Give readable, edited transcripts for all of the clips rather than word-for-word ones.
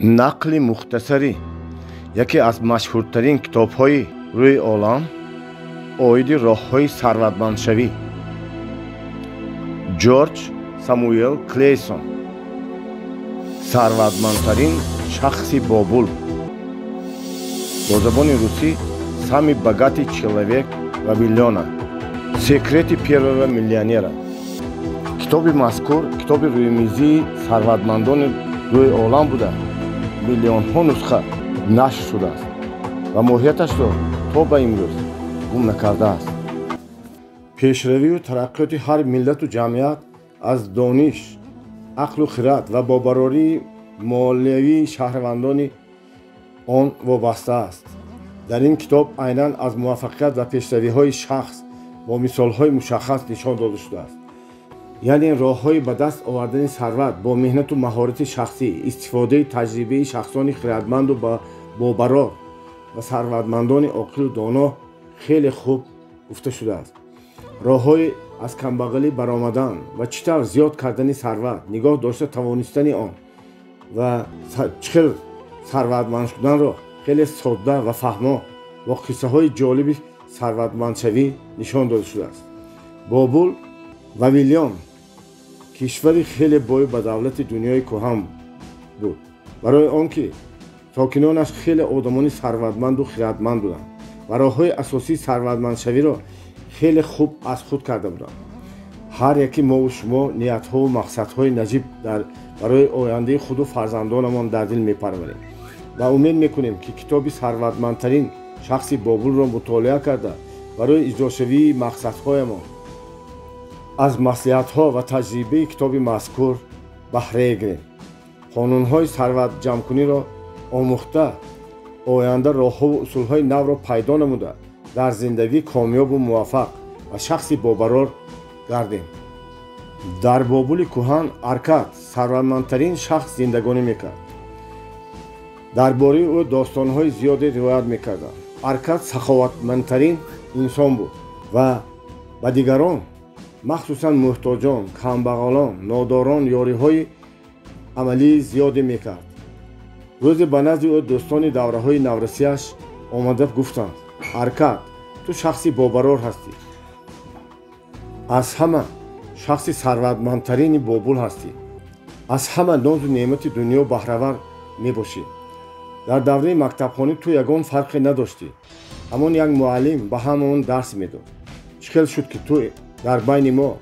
нақли мухтасарӣ яке аз машҳуртарин китобҳои рӯи олам оиди роҳҳои сарватмандшавӣ. ҷорҷ самуэл клейсон. сарватмандтарин шахси бобул. бо забони русӣ «Самый богатый человек Вавилона. Секрети первого миллионера». китоби мазкур китоби рӯймизии сарватмандони рӯи олам буда миллионҳо нусха нашр шудааст ва моҳияташро то ба имрӯз гум накардааст. пешравию тараққиёти ҳар миллату ҷамъият аз дониш, ақлу хирад ва бобарории молиявии шаҳрвандони он вобаста аст. дар ин китоб айнан аз муваффақият ва пешравиҳои шахс бо мисолҳои мушаххас нишон дода шудааст. яъне роҳҳои ба даст овардани сарват бо меҳнату маҳорати шахсӣ, истифодаи таҷрибаи шахсони хирадманду бобарор ва сарватмандони оқилу доно хеле хуб гуфта шудааст. роҳҳои аз камбағалӣ баромадан ва чӣ тавр зиёд кардани сарват, нигоҳ дошта тавонистани он ва чӣ хел сарватманд шуданро хеле содда ва фаҳмо бо қиссаҳои ҷолиби сарватмандшавӣ нишон дода шудааст. бобул Вавилон кишвари хеле бой ба давлати дунёи кӯҳан буд, барои он ки сокинонаш хеле одамони сарватманду хиратманд буданд ва роҳҳои асосии сарватмандшавиро хеле хуб аз худ карда буданд. ҳар яки мову шумо ниятҳову мақсадҳои наҷиб барои ояндаи худу фарзандонамон дар дил мепарварем ва умед мекунем ки китоби сарватмандтарин шахси бобулро мутолиа карда барои иҷрошавии мақсадҳоямон аз маслиҳатҳо ва таҷрибаи китоби мазкур баҳрае гирем. қонунҳои сарватҷамъкуниро омӯхта оянда роҳҳову усулҳои навро пайдо намуда дар зиндагӣ комёбу муваффақ ва шахси бобарор гардем. дар бобули кӯҳан Аркад сарватмандтарин шахс зиндагонӣ мекард. дар бораи ӯ достонҳои зиёде ривоят мекарданд. Аркад саховатмандтарин инсон буд ва ба дигарон, махсусан муҳтоҷон, камбағалон, нодорон ёриҳои амалии зиёде мекард. рӯзе ба назди ӯ дӯстони давраҳои наврасиаш омада гуфтанд: Аркад, ту шахси бобарор ҳастӣ. аз ҳама шахси сарватмандтарини бобул ҳастӣ. аз ҳама нозу неъмати дунё баҳравар мебошӣ. дар давраи мактабхонӣ ту ягон фарқе надоштӣ. ҳамон як муаллим ба ҳамаон дарс медод. чӣ хел шуд ки ту дар байни мо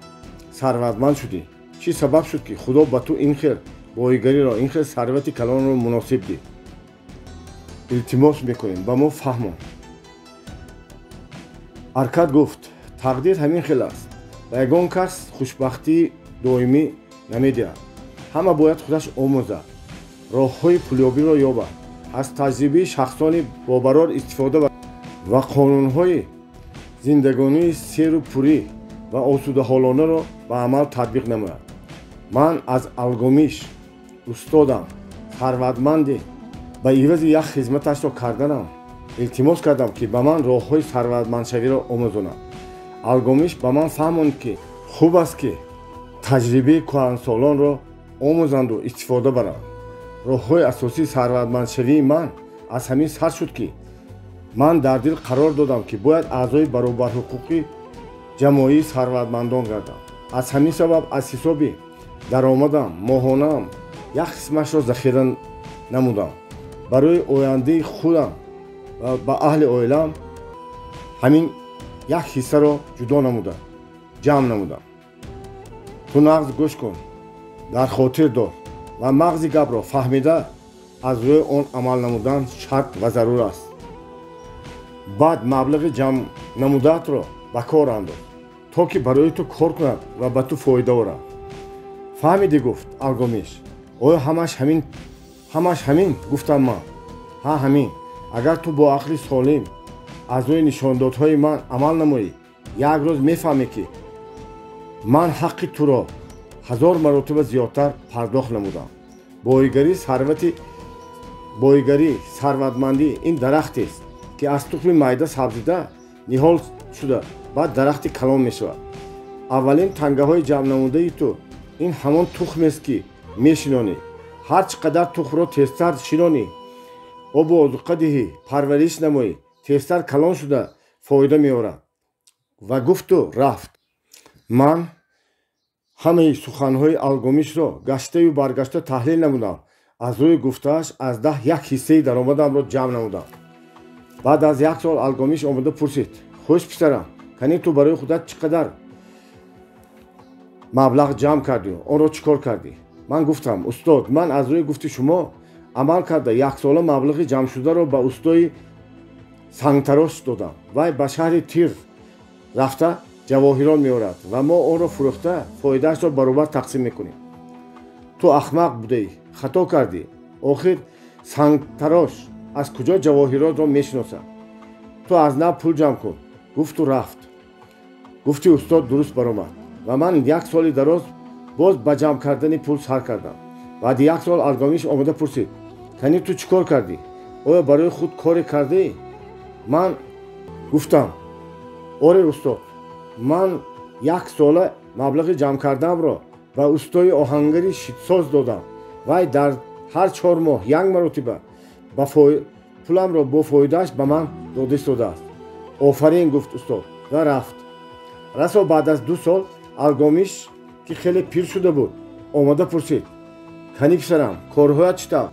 сарватманд шудӣ? чӣ сабаб шуд ки худо ба ту ин хел боигариро, ин хел сарвати калонро муносиб дид? илтимос мекунем ба мо фаҳмон. Аркад гуфт: тақдир ҳамин хел аст. ба ягон кас хушбахтии доимӣ намедиҳад. ҳама бояд худаш омӯзад, роҳҳои пулёбиро ёбад, аз таҷрибаи шахсони бобарор истифода ва қонунҳои зиндагонии серу пурӣ ва осудаҳолонаро ба амал татбиқ намояд. ман аз алгомиш устодам сарватманде ба ивази як хизматашро карданам илтимос кардам ки ба ман роҳҳои сарватмандшавиро омӯзонад. алгомиш ба ман фаҳмонд ки хуб аст ки таҷрибаи кӯҳансолонро омӯзанду истифода баранд. роҳҳои асосии сарватмандшавии ман аз ҳамин сар шуд ки ман дар дил қарор додам ки бояд аъзои баробарҳуқуқи ҷамоии сарватмандон гардам. аз ҳамин сабаб аз ҳисоби даромадам моҳонаам як қисмашро захира намудам. барои ояндаи худам ва ба аҳли оилаам ҳамин як ҳиссаро ҷудо намуда ҷамъ намудам. ту нағз гӯш кун, дар хотир дор ва мағзи гапро фаҳмида аз рӯи он амал намудан шарт ва зарур аст. баъд маблағи ҷамъ намудаатро ба кор андоз, то ки барои ту кор кунад ва ба ту фоида орад. фаҳмидӣ? гуфт алгомиш. оё ҳамаш ҳамин? гуфтам ман. ҳа, ҳамин. агар ту бо ақли солим аз рӯи нишондодҳои ман амал намоӣ, як рӯз мефаҳмӣ ки ман ҳаққи туро 1000 маротиба зиёдтар пардохт намудам. боигарӣ сарватмандӣ ин дарахтест ки аз тухми майда сабзида ниҳол шуда баъд дарахти калон мешавад. аввалин тангаҳои ҷамънамудаи ту ин ҳамон тухмест ки мешинонӣ. ҳар чӣ қадар тухро тезтар шинонӣ, обу озуқа диҳӣ, парвариш намоӣ, тезтар калон шуда фоида меорад. Ва гуфту рафт. ман ҳамаи суханҳои Алгомишро гаштаю баргашта таҳлил намудам. аз рӯи гуфтааш аз 10 як ҳиссаи даромадамро ҷамъ намудам. баъд аз 1 сол Алгомиш омада пурсид: хуш писарам, канӣ ту барои худат чӣ қадар маблағ ҷамъ кардӣ, онро чӣ кор кардӣ? ман гуфтам: устод, ман аз рӯи гуфти шумо амал карда яксола маблағи ҷамъшударо ба устои сангтарош додам. вай ба шаҳри Тир рафта ҷавоҳирот меорад ва мо онро фурӯхта фоидаашро баробар тақсим мекунем. ту ахмақ будаӣ, хато кардӣ. охир сангтарош аз куҷо ҷавоҳиротро мешиносад? ту аз нав пул ҷамъ кун. гуфту рафт. гуфти устод дуруст баромад ва ман 1 соли дароз боз ба ҷамъ кардани пул сар кардам. баъди 1 сол Алгомиш омада пурсид: канӣ ту чӣ кор кардӣ? оё барои худ коре кардаӣ? ман гуфтам: оре устод, ман 1 сола маблағи ҷамъ кардаамро ба устои оҳангари шитсоз додам. вай дар ҳар 4 моҳ 1 маротиба ба пуламро бо фоидааш ба ман дода истодааст. офарин, гуфт устод ва рафт. расо баъд аз 2 сол Алгомиш, ки хеле пир шуда буд, омада пурсид: канӣ писарам, корҳоят чӣ тавр?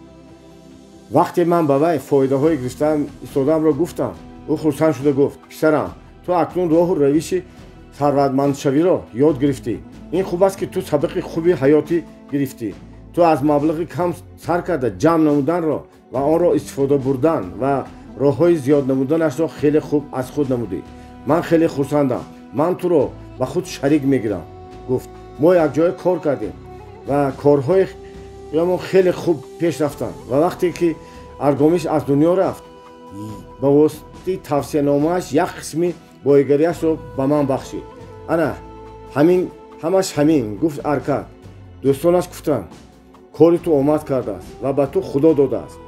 вақте ман ба вай фоидаҳои гирифта истодамро гуфтам, ӯ хурсанд шуда гуфт: писарам, ту акнун роҳу равиши сарватмандшавиро ёд гирифтӣ. ин хуб аст ки ту сабақи хуби ҳаётӣ гирифтӣ. ту аз маблағи кам сар карда ҷамъ намуданро ва онро истифода бурдан ва роҳҳои зиёд намуданашро хеле хуб аз худ намудӣ. ман хеле хурсандам. ман туро ба худ шарик мегирам. гуфт: мо якҷоя кор кардем ва корҳоямон хеле хуб пеш рафтанд. ва вақте ки Алгомиш аз дунё рафт, ба воситаи тавсиянонааш як қисми боигариашро ба ман бахшид. ана ҳамаш ҳамин, гуфт Аркад. дӯстонаш гуфтанд: кори ту омад кардааст ва ба ту худо додааст.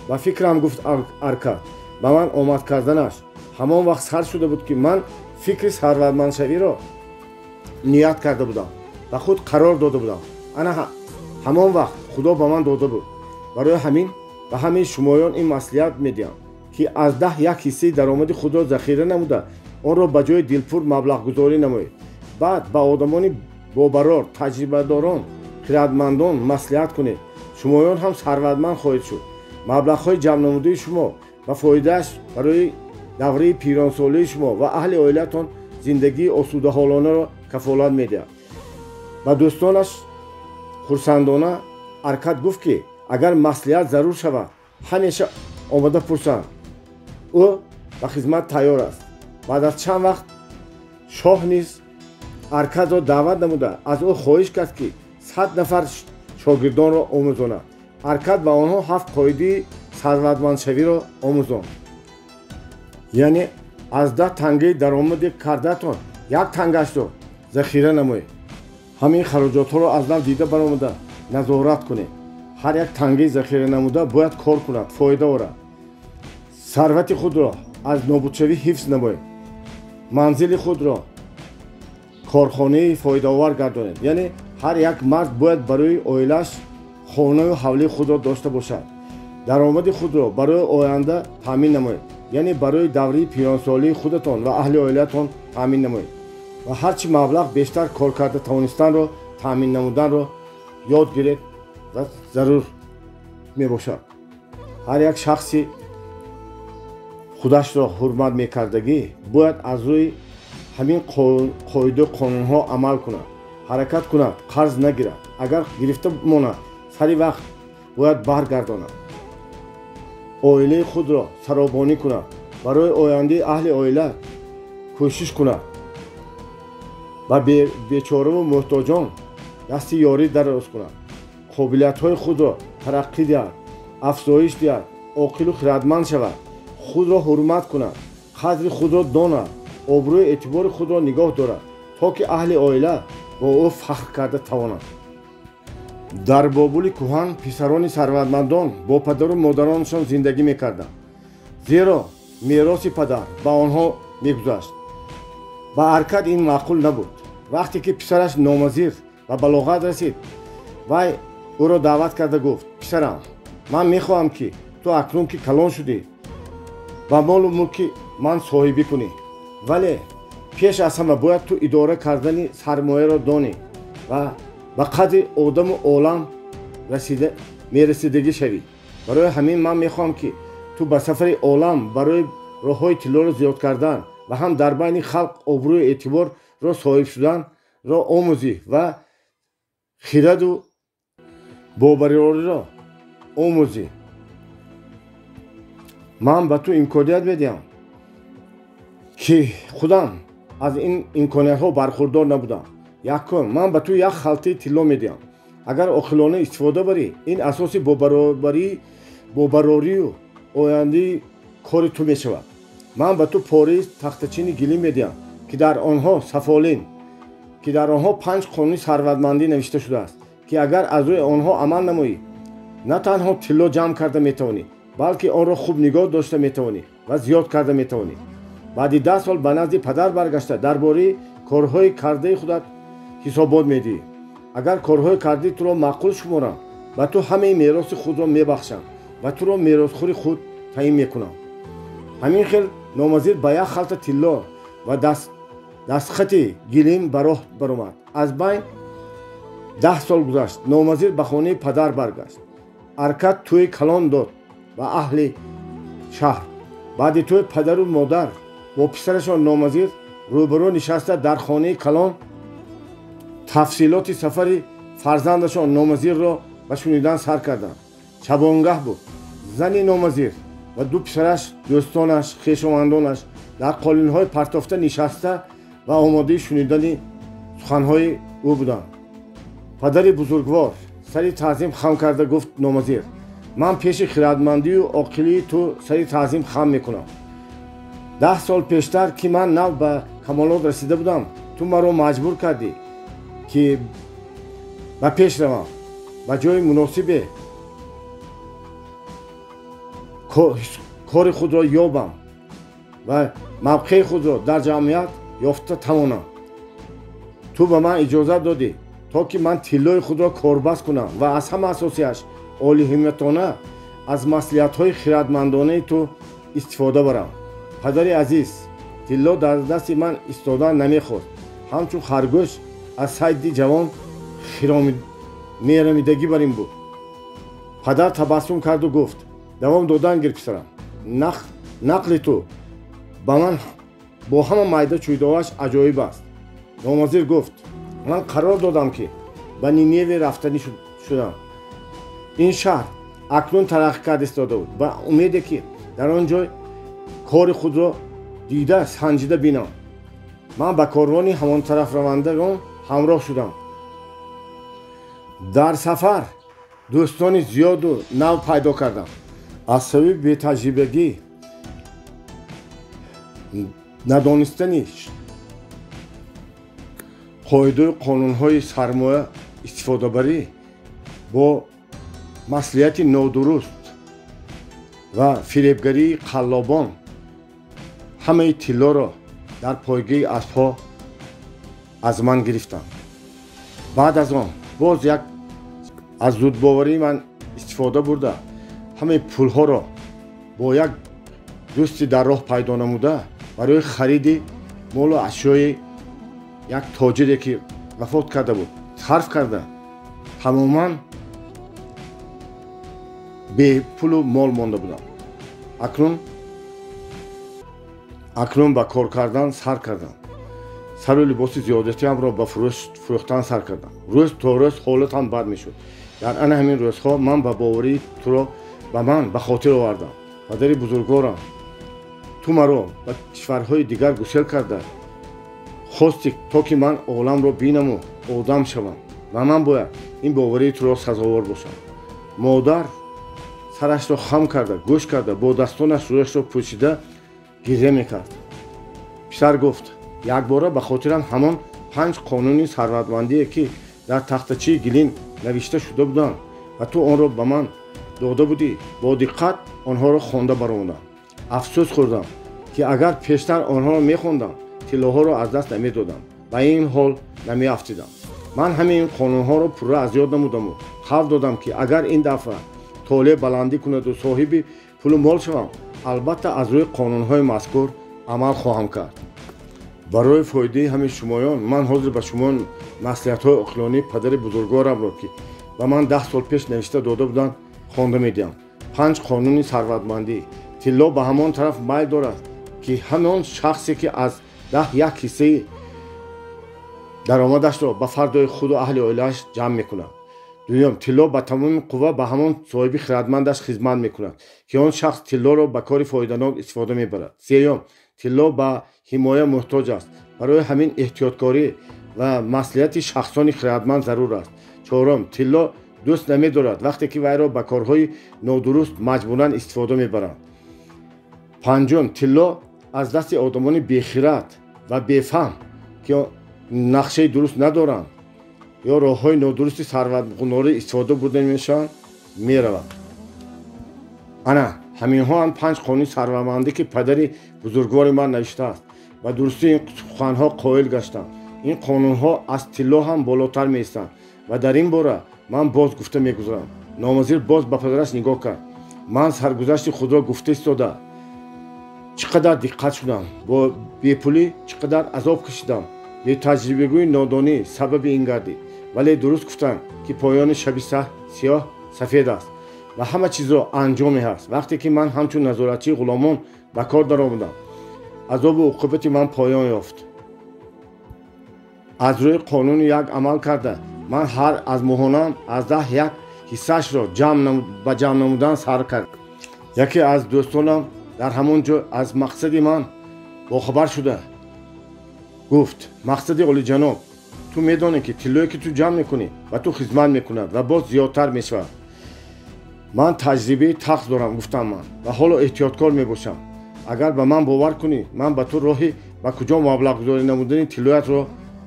ба фикрам, гуфт Аркад, ба ман омад карданаш ҳамон вақт сар шуда буд, ки ман фикри сарватмандшавиро ният карда будам, ба худ қарор дода будам. ана ҳамон вақт худо ба ман дода буд. барои ҳамин ба ҳамаи шумоён ин маслиҳат медиҳам, ки аз 10 як ҳиссаи даромади худро захира намуда, онро ба ҷои дилпур маблағгузорӣ намоед. баъд ба одамони бобарор, таҷрибадорон, хиратмандон маслиҳат кунед. шумоён ҳам сарватманд хоҳед шуд. маблағҳои ҷамънамудаи шумо ба фоидааш барои давраи пиронсолии шумо ва аҳли оилатон зиндагии осудаҳолонаро кафолат медиҳад. ба дӯстонаш хурсандона Аркад гуфт, ки агар маслиҳат зарур шавад, ҳамеша омада пурсанд. ӯ ба хизмат тайёр аст. баъд аз чанд вақт шоҳ низ Аркадро даъват намуда аз ӯ хоҳиш кард, ки 100 нафар шогирдонро омӯзонад. Аркад ба онҳо 7 қоидаи сарватмандшавиро омӯзонд. яъне аз 10 тангаи даромади кардатон 1 тангашро захира намоед. ҳамин хароҷотҳоро аз нав дида баромада назорат кунед. ҳар як тангаи захира намуда бояд кор кунад, фоида орад. сарвати худро аз нобудшавӣ ҳифз намоед. манзили худро корхонаи фоидаовар гардонед. яъне ҳар як мард бояд барои оилааш хонаю ҳавлии худро дошта бошад. даромади худро барои оянда таъмин намоед. яъне барои давраи пиронсолии худатон ва аҳли оилатон таъмин намоед. ва ҳарчи маблағ бештар кор карда тавонистанро таъмин намуданро ёд гиред ва зарур мебошад. ҳар як шахси худашро ҳурмат мекардагӣ бояд аз рӯи ҳамин қоиду қонунҳо амал кунад. ҳаракат кунад, қарз нагирад. агар гирифта монад, сари вақт бояд баргардонад. оилаи худро саробонӣ кунад. барои ояндаи аҳли оила кӯшиш кунад. ба бечораву муҳтоҷон дасти ёрӣ дароз кунад. қобилиятҳои худро тараққӣ диҳад, афзоиш диҳад, оқилу хиратманд шавад. худро ҳурмат кунад, қадри худро донад, обрӯи эътибори худро нигоҳ дорад, то ки аҳли оила бо ӯ фахр карда тавонанд. дар бобули кӯҳан писарони сарватмандон бо падару модаронашон зиндагӣ мекарданд, зеро мероси падар ба онҳо мегузашт. ба Аркад ин маъқул набуд. вақте ки писараш номазир ба балоғат расид, вай ӯро даъват карда гуфт: писарам, ман мехоҳам ки ту акнун ки калон шудӣ ба молу мулки ман соҳибӣ кунӣ, вале пеш аз ҳама бояд ту идора кардани сармояро донӣ ва ба қадри одаму олам мерасидагӣ шавӣ. барои ҳамин ман мехоҳам ки ту ба сафари олам барои роҳҳои тиллоро зиёд кардан ва ҳам дар байни халқ обрӯю эътиборро соҳиб шуданро омӯзӣ ва хираду бобарориро омӯзӣ. ман ба ту имконият медиҳам ки худам аз ин имкониятҳо бархурдор набудам. якум, ман ба ту як халтаи тилло медиҳам. агар оқилона истифода барӣ, ин асоси бобарорию ояндаи кори ту мешавад. ман ба ту пораи тахтачини гилӣ медиҳам ки дар онҳо сафолин, ки дар онҳо 5 қонуни сарватмандӣ навишта шудааст, ки агар аз рӯи онҳо амал намоӣ, на танҳо тилло ҷамъ карда метавонӣ, балки онро хуб нигоҳ дошта метавонӣ ва зиёд карда метавонӣ. баъди 10 сол ба назди падар баргашта дар бораи корҳои кардаи худат ҳисобот медиҳӣ. агар корҳои кардаи туро маъқул шуморам, ба ту ҳамаи мероси худро мебахшам ва туро меросхӯри худ таъин мекунам. ҳамин хел номазид ба як халта тилло ва дастхати гилим ба роҳ баромад. аз байн 10 сол гузашт. номазид ба хонаи падар баргашт. аркад тӯи калон дод ба аҳли шаҳр. баъди тӯи падару модар бо писарашон номазид рӯбарӯ нишаста дар хонаи калон тафсилоти сафари фарзандашон номазирро ба шунидан сар карданд. шабонгаҳ буд. зани номазир ва ду писараш, дӯстонаш, хешовандонаш дар қолинҳои партофта нишаста ва омодаи шунидани суханҳои ӯ буданд. падари бузургвор сари таъзим хам карда гуфт номазир: ман пеши хиратмандию оқилии ту сари таъзим хам мекунам. 10 сол пештар ки ман нав ба камолот расида будам, ту маро маҷбур кардӣ ки ба пеш равам, ба ҷои муносибе кори худро ёбам ва мавқеи худро дар ҷамъият ёфта тавонам. ту ба ман иҷозат додӣ то ки ман тиллои худро корбаст кунам ва аз ҳама асосияш олиҳиматона аз маслиҳатҳои хиратмандонаи ту истифода барам. падари азиз, тилло дар дасти ман истодан намехост. ҳамчун харгӯш аз сайди ҷавон мерамидагӣ бар ин буд. падар табассум карду гуфт: давом додан гир писарам. нақли ту ба ман бо ҳама майда чӯйдоаш аҷоиб аст. номазир гуфт: ман қарор додам ки ба Ниневе рафтанӣ шудам. ин шаҳр акнун тараққӣ карда истода буд. ба умеде ки дар он ҷой кори худро дида санҷида бинам, ман ба корвони ҳамонтарафравандагон ҳамроҳ шудам. дар сафар дӯстони зиёду нав пайдо кардам. аз сабаби бетаҷрибагӣ, надонистани қоидаи қонунҳои сармоя истифодабарӣ бо маслиҳати нодуруст ва фиребгарии қаллобон ҳамаи тиллоро дар пойгаи аспҳо аз ман гирифтанд. баъд аз он боз як аз зудбоварии ман истифода бурда ҳамаи пулҳоро бо як дӯсти дар роҳ пайдо намуда барои хариди молу ашёи як тоҷире ки вафот карда буд сарф карда тамоман бепулу мол монда будам. акнун ба кор кардан сар кардам. сару либоси зиёдатиамро ба фурӯхтан сар кардам. рӯз то рӯз ҳолатам бад мешуд. дар ана ҳамин рӯзҳо ман ба боварии туро ба ман ба хотир овардам. падари бузургворам, ту маро ба кишварҳои дигар гусел карда хости то ки ман оламро бинаму одам шавам ва ман бояд ин боварии туро сазовор бошам. модар сарашро хам карда гӯш карда бо дастонаш рӯяшро пӯшида гирья мекард. писар гуфт: якбора ба хотирам ҳамон 5 қонуни сарватмандие ки дар тахтачии гилин навишта шуда буданд ва ту онро ба ман дода будӣ, бо диққат онҳоро хонда баромадам. афсӯс хӯрдам ки агар пештар онҳоро мехондам, тиллоҳоро аз даст намедодам, ба ин ҳол намеафтидам. ман ҳамин қонунҳоро пурра аз ёд намудаму пишнихав додам ки агар ин дафъа толе баландӣ кунаду соҳиби пулу мол шавам, албатта аз рӯи қонунҳои мазкур амал хоҳам кард. барои фоидаи ҳамин шумоён ман ҳозир ба шумо маслиҳатҳои оқилонии падари бузургворамро ки ба ман 10 сол пеш навишта дода буданд хонда медиҳам. 5 қонуни сарватмандӣ. тилло ба ҳамон тараф майл дорад ки ҳамон шахсе ки аз 10 як ҳиссаи даромадашро ба фардои худу аҳли оилааш ҷамъ мекунад. дуюм, тилло ба тамоми қувва ба ҳамон соҳиби хиратмандаш хизмат мекунад ки он шахс тиллоро ба кори фоиданок истифода мебарад. сеюм, тилло ба ҳимоя муҳтоҷ аст. барои ҳамин эҳтиёткорӣ ва маслиҳати шахсони хиратманд зарур аст. чорум, тилло дӯст намедорад вақте ки вайро ба корҳои нодуруст маҷбуран истифода мебаранд. панҷум, тилло аз дасти одамони бехират ва бефаҳм ки нақшаи дуруст надоранд ё роҳҳои нодурусти сарватгунорӣ истифода бурда мешаванд меравад. ана ҳаминҳо ҳам 5 қонуни сарватмандӣ ки падари бузургвори ман навиштааст. ба дурустӣ ин суханҳо қоил гаштам. ин қонунҳо аз тилло ҳам болотар меистанд ва дар ин бора ман боз гуфта мегузарам. номазир боз ба падараш нигоҳ кард. ман саргузашти худро гуфта истода чӣ қадар диққат шудам, бо бепулӣ чӣ қадар азоб кашидам, бетаҷрибагӯи нодонӣ сабаби ин гардид. вале дуруст гуфтанд ки поёни шаби сиёҳ сафед аст ва ҳама чизро анҷоме ҳаст. вақте ки ман ҳамчун назоратчии ғуломон ба кор даромадам, азобу уқубати ман поён ёфт. аз рӯи қонуни як амал карда ман ҳар аз моҳонам аз 10 як ҳиссаашро ба ҷамъ намудан сар кард. яке аз дӯстонам дар ҳамон ҷо аз мақсади ман бохабар шуда гуфт: мақсади олиҷаноб, ту медонӣ ки тиллое ки ту ҷамъ мекунӣ ба ту хизмат мекунад ва боз зиёдтар мешавад. ман таҷрибаи тахс дорам, гуфтам ман, ва ҳоло эҳтиёткор мебошам. агар ба ман бовар кунӣ, ман ба ту роҳи ба куҷо маблағгузорӣ намудани тиллоятро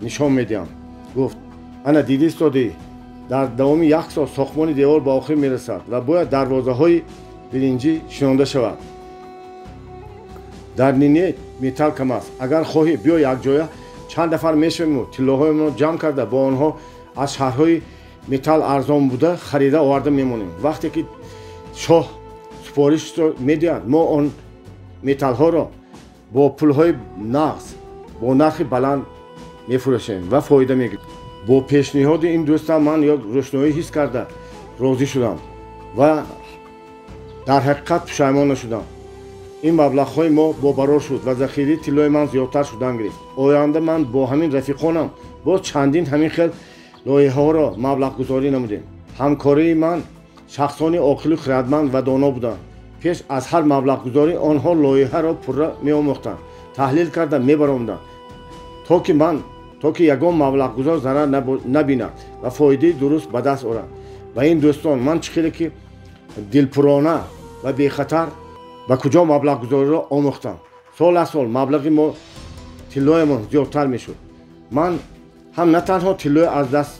нишон медиҳам. гуфт: ана дидӣ истодӣ, дар давоми 1 сол сохтмони девор ба охир мерасад ва бояд дарвозаҳои биринҷӣ шинонда шавад. дар нине металл кам аст. агар хоҳӣ биё якҷоя чанд нафар мешавему тиллоҳоямонро ҷамъ карда бо онҳо аз шаҳрҳои металл арзон буда харида оварда мемонем. вақте ки шоҳ супоришро медиҳад, мо он металлҳоро бо пулҳои нағз бо нархи баланд мефурӯшем ва фоида мегирем. бо пешниҳоди ин дӯстам ман ёк рӯшноӣ ҳис карда розӣ шудам ва дар ҳақиқат пушаймон нашудам. ин маблағҳои мо бобарор шуд ва захираи тиллои ман зиёдтар шудан гирифт. оянда ман бо ҳамин рафиқонам боз чандин ҳамин хел лоиҳаҳоро маблағгузорӣ намудем. ҳамкории ман шахсони оқилу хиратманд ва доно буданд. пеш аз ҳар маблағгузорӣ онҳо лоиҳаро пурра меомӯхтанд, таҳлил карда мебаромаданд, то ки ягон маблағгузор зарар набинад ва фоидаи дуруст ба даст орад. ба ин дӯстон ман чӣ хеле ки дилпурона ва бехатар ба куҷо маблағгузориро омӯхтам. сол аз сол маблағи мо тиллоямон зиёдтар мешуд. ман ҳам на танҳо тиллои аз даст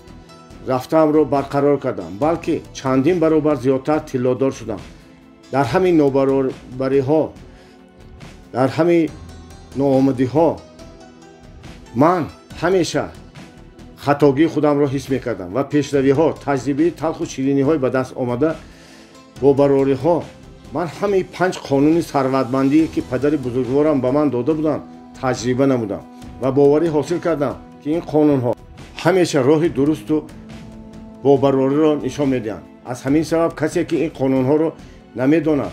рафтаамро барқарор кардам, балки чандин баробар зиёдтар тиллодор шудам. дар ҳамин нобаробариҳо, дар ҳамин ноомадиҳо ман ҳамеша хатогии худамро ҳис мекардам ва пешравиҳо, таҷрибаи талху шириниҳои ба даст омада бо барориҳо ман ҳамаи 5 қонуни сарватмандие ки падари бузургворам ба ман дода буданд таҷриба намудам ва боварӣ ҳосил кардам ки ин қонунҳо ҳамеша роҳи дурусту бобарориро нишон медиҳанд. аз ҳамин сабаб касе ки ин қонунҳоро намедонад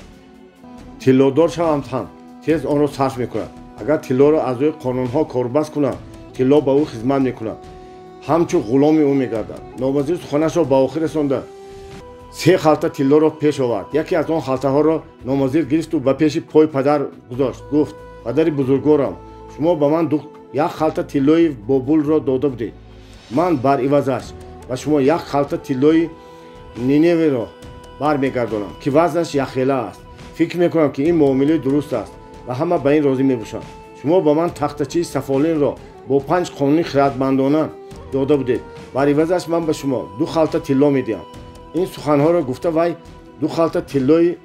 тиллодор шаванд ҳам тез онро сарф мекунад. агар тиллоро аз рӯи қонунҳо корбаст кунад, тилло ба ӯ хизмат мекунад, ҳамчун ғуломи ӯ мегардад. номазир суханашро ба охир расонда 3 халта тиллоро пеш овард. яке аз он халтаҳоро номазир гирифту ба пеши пои падар гузошт. гуфт: падари бузургворам, шумо ба ман 1 халта тиллои бобулро дода будед. ман бар ивазаш ба шумо 1 халта тиллои ниневеро бармегардонам ки вазнаш яхела аст. фикр мекунам ки ин муомилаи дуруст аст ва ҳама ба ин розӣ мебошанд. шумо ба ман тахтачии сафолинро бо 5 қонуни хиратмандона дода будед. бар ивазаш ман ба шумо 2 халта тилло медиҳам. ин суханҳоро гуфта вай 2 халта тиллои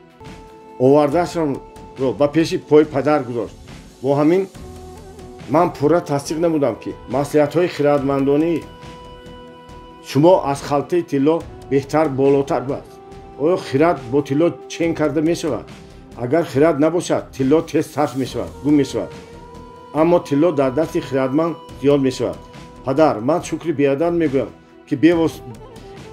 овардашро ба пеши пои падар гузошт. бо ҳамин ман пурра тасдиқ намудам ки маслиҳатҳои хиратмандонии шумо аз халтаи тилло беҳтар болотар баст. оё хирад бо тилло чен карда мешавад? агар хирад набошад, тилло тез сарф мешавад, гум мешавад. аммо тилло дар дасти хирадманд зиёд мешавад. падар, ман шукри беадад мегӯям, ки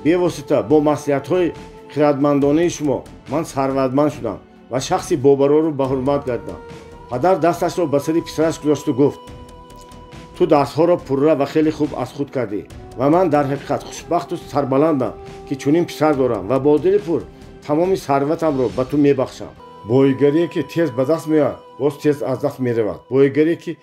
бевосита бо маслиҳатҳои хирадмандонаи шумо ман сарватманд шудам ва шахси бобароро ба ҳурмат гардидам. падар дасташро ба сари писараш гузошту гуфт: ту дастҳоро пурра ва хеле хуб аз худ кардӣ ва ман дар ҳақиқат хушбахту сарбаландам, ки чунин писар дорам ва бо дили пур тамоми сарватамро ба ту мебахшам. боигарие ки тез ба даст меояд, боз тез аз даст меравад. боигарие ки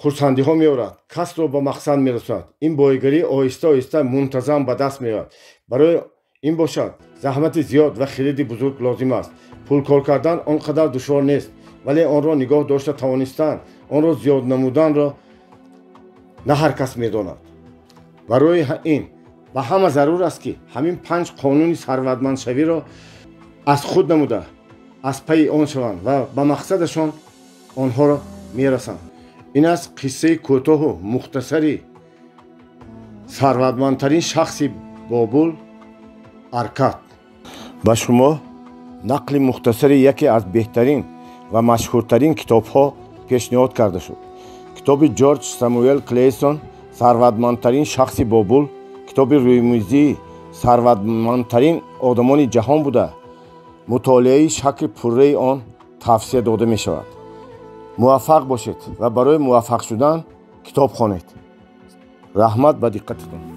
хурсандиҳо меорад, касро ба мақсад мерасонад. ин боигарӣ оҳиста оҳиста мунтазам ба даст меояд. барои ин бошад, заҳмати зиёд ва хириди бузург лозим аст. пулкор кардан он қадар душвор нест, вале онро нигоҳ дошта тавонистан, онро зиёд намуданро на ҳар кас медонад. барои ин ба ҳама зарур аст, ки ҳамин 5 қонуни сарватмандшавиро аз худ намуда, аз пайи он шаванд ва ба мақсадашон онҳоро мерасанд. ин аст қиссаи кӯтоҳу мухтасари сарватмандтарин шахси Бобул, Аркад. ба шумо нақли мухтасари яке аз беҳтарин ва машҳуртарин китобҳо пешниҳод карда шуд. китоби Ҷорҷ Самуэл Клейсон сарватмандтарин шахси Бобул, китоби рӯймӯзии сарватмандтарин одамони ҷаҳон буда, мутолиаи шакли пурраи он тавсия дода мешавад. муваффақ бошед ва барои муваффақ шудан китоб хонед. раҳмат ба диққататон.